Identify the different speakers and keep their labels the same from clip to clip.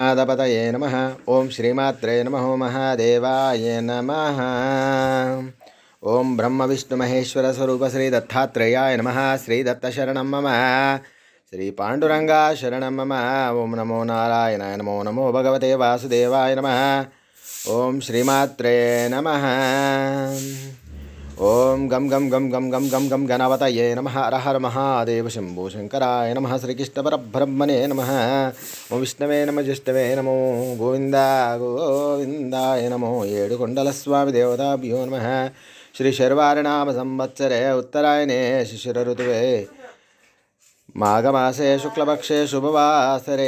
Speaker 1: नादपतये नमः। ओं श्रीमात्रे नमः। महादेवाय नमः। ओं ब्रह्म विष्णु महेश्वर स्वरूप श्री दत्तात्रेयाय नमः। श्री दत्त शरणं मम। श्री पांडुरंगा शरणं मम। ओं नमो नारायणाय नमो नमो भगवते वासुदेवाय नमः। ओं श्रीमात्रे नमः। ओम गम गम गम गम गम गम गम गणपतये नमः। हर हर महादेव शंभो शंकराय नमः। श्रीकृष्ण परब्रह्मणे नमः। ओम विष्णवे नमः। ज्येष्ठवे नमो। गोविंदाय नमो। येडुकोंडल स्वामी देवताभ्यो नमः। श्री शर्वारनाम संवत्सरे उत्तरायणे शिशिर ऋतुवे माघमासे शुक्लपक्षे शुभवासरे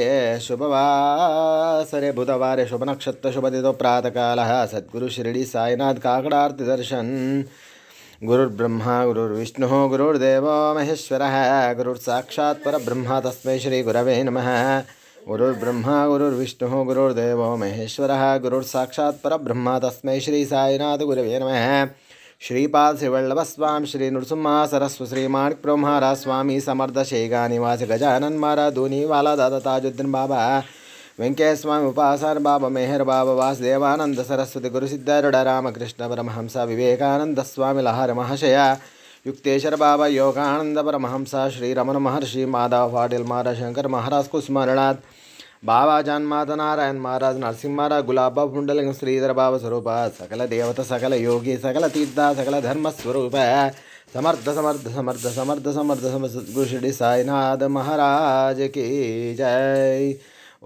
Speaker 1: बुधवारे शुभ नक्षत्र शुभदितो प्रातःकालः। सद्गुरु शिरडी साईनाथ काकडार्ति दर्शन। गुरुर्ब्रह्मा गुरुर्विष्णुः गुरुर्देवो महेश्वरः। गुरुर्साक्षात् परब्रह्म तस्मै श्री गुरवे नमः। गुरुर्ब्रह्मा गुरुर्विष्णुः गुरुर्देवो महेश्वरः। गुरुर्साक्षात् परब्रह्म तस्मै श्री साईनाथ गुरवे नमः। श्रीपाद श्रीवल्लभ स्वामी श्री नृसिंह सरस्वती श्री माणिक प्रभु महाराज स्वामी समर्थ शेगा निवास गजानन महाराज धोनी वाला दादा ताजुद्दीन बाबा वेंकटेश स्वामी उपासन बाबा मेहर बाबा वासुदेवानंद सरस्वती गुरु सिद्धारूढ़ रामकृष्ण परमहंस विवेकानंद स्वामी लहर महाशय युक्तेश्वर बाबा योगानंद परमहंस श्री रमण महर्षि माधव पाटिल महाराज शंकर महाराज को स्मरणार्थ बाबा जान माता नारायण महाराज नरसिंह महाराज गुलाबा पुंडलिंग श्रीधर बाबा स्वरूप सकल देवता सकल योगी सकल तीर्थ सकल धर्म स्वरूप समर्थ समर्थ समर्थ समर्थ समर्थ समर्थ सद्गुरु शिरडी साईनाथ महाराज की जय।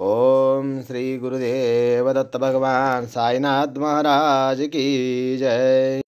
Speaker 1: ओम श्री गुरुदेव दत्त भगवान साईनाथ महाराज की जय।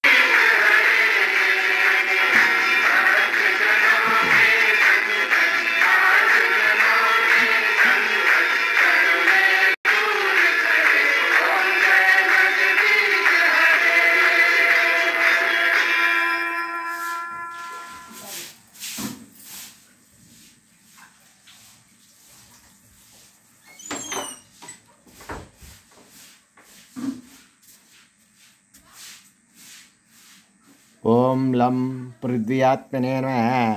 Speaker 1: ओम लं पृथ्व्यात्मने नमः।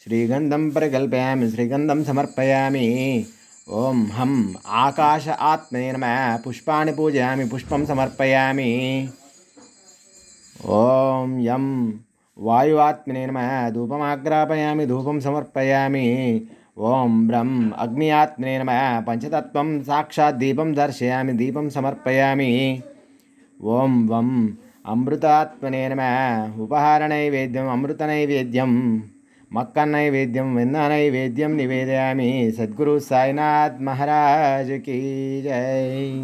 Speaker 1: श्रीगंधं परिकल्पयामि श्रीगंधं समर्पयामि। ओम हम आकाश आत्मने नमः। पुष्पाणि पूजयामि पुष्पं समर्पयामि। ओम यम वायु आत्मने नमः। धूपमाग्रापयामि धूपं समर्पयामि। ओम ब्रह्म अग्नि आत्मने नमः। पंचतत्वं साक्षात् दीपं दर्शयामि दीपं समर्पयामि। ओम वम अमृतात्मने नमः। उपहारनैवेद्यम् अमृतनैवेद्यं मक्कनैवेद्यं वेन्ननैवेद्यं निवेदयामि। सद्गुरु साईनाथ महाराज की जय।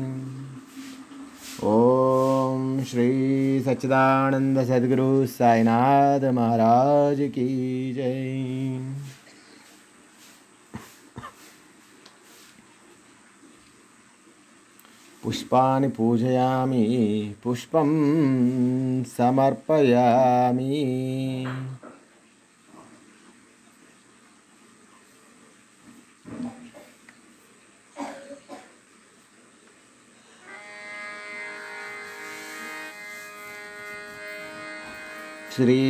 Speaker 1: ओम श्री सच्चिदानंद सद्गुरु साईनाथ महाराज की जय। पुष्पाणि पूजयामि पुष्पं समर्पयामि। श्री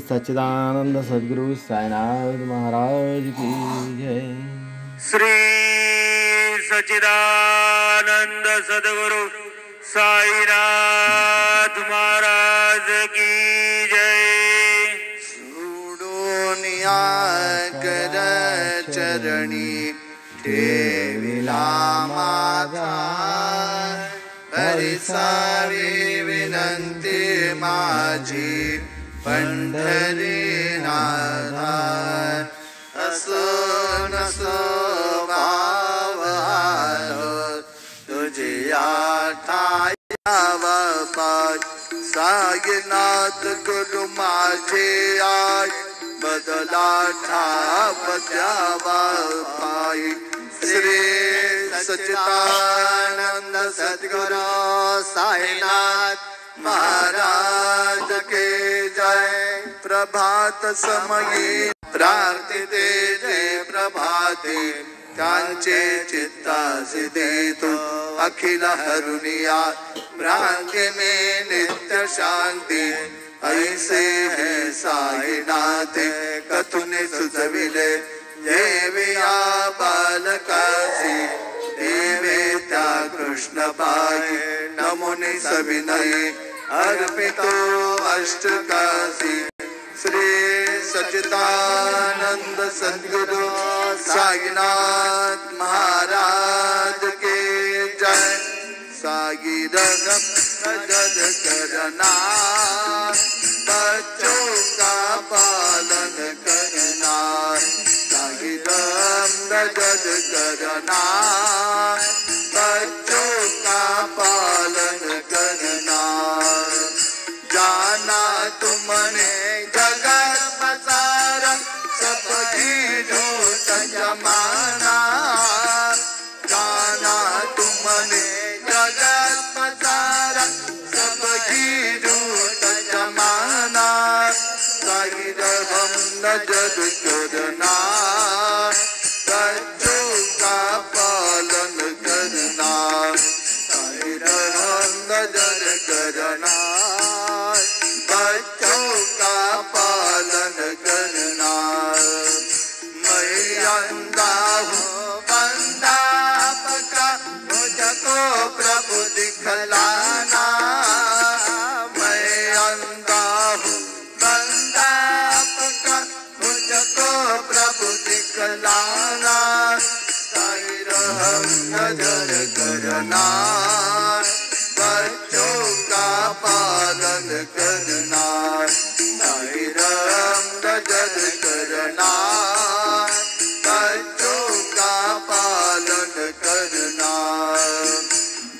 Speaker 1: सच्चिदानंद सद्गुरु साईनाथ महाराज की जय।
Speaker 2: श्री सच्चिदानंद सद्गुरु साईनाथ महाराज की जय।
Speaker 3: सोडोनिया कर चरणी ठेविला माझा। परिसारी विनंती माझी पंढरी नाथा। असो नसो साईनाथ गुरु माझे आय बदला ठाप द्यावा पायी। श्री सच्चिदानंद सद्गुरु साईनाथ महाराज के जय। प्रभात समयी प्रार्थिते जय प्रभाते त्यांचे चित्तासी देतो अखिल हरुनिया। भ्रांति में नित्य शांति ऐसे है साईनाथ कथुने सुचविले। देविया बालकासी देवे त्या कृष्ण पाए नमुनि सविनय अर्पितो अष्टकाशी श्री सच्चिदानंद सद्गुरु साईनाथ महाराज के जय। साई रगम नजर करना बच्चों का पालन करना, साई रगम नजर करना बच्चों का पालन करना। जाना तुमने जगत पसारा सबकी झूठ जमाना, जाना तुमने जगत पसारा सबकी झूठ जमाना। साई रगम नजर करना बच्चों का पालन करना, साई रगम नजर करना बच्चों का पालन करना। मैं अंधा हूँ बंदा पका मुझको प्रभु दिखलाना, मैं अंधा हूँ बंदा पका मुझको प्रभु दिखलाना। साई रगम नजर करना बच्चों का पालन करना, साई रगम नजर करना बच्चों का पालन करना।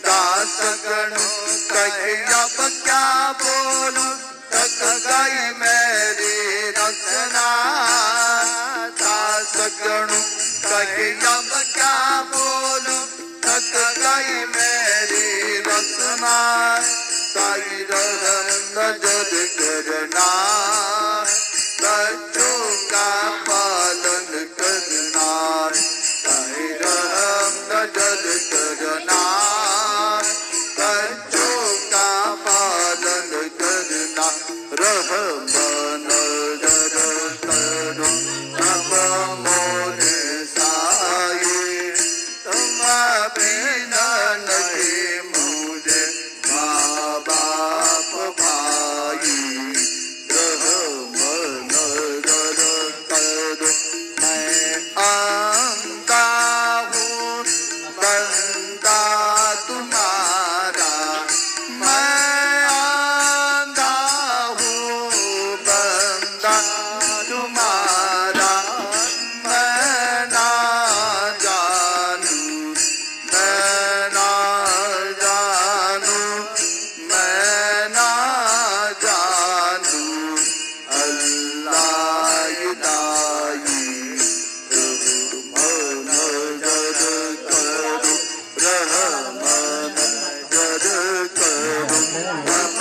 Speaker 3: दास गणों कहीं अब क्या बोलूं थक गई मेरी रचना, दास गणों कहीं अब क्या बोलूं थक गई मेरी रचना। साई रगम नजर करना बच्चों का पालन करना, साई रगम नजर करना बच्चों का पालन करना। रहम नजर करो अब मोरे साई, तुम बिना नहीं मुझे माँ बाप भाई। रहम नजर करो मैं अंधा हूँ बंदा तुम्हारा, मैं अंधा हूँ बंदा तुम्हारा। मैं ना जानूं मैं ना जानूं मैं ना जानूं अल्लाह इलाही। रहम नजर करो रहम नजर करो अब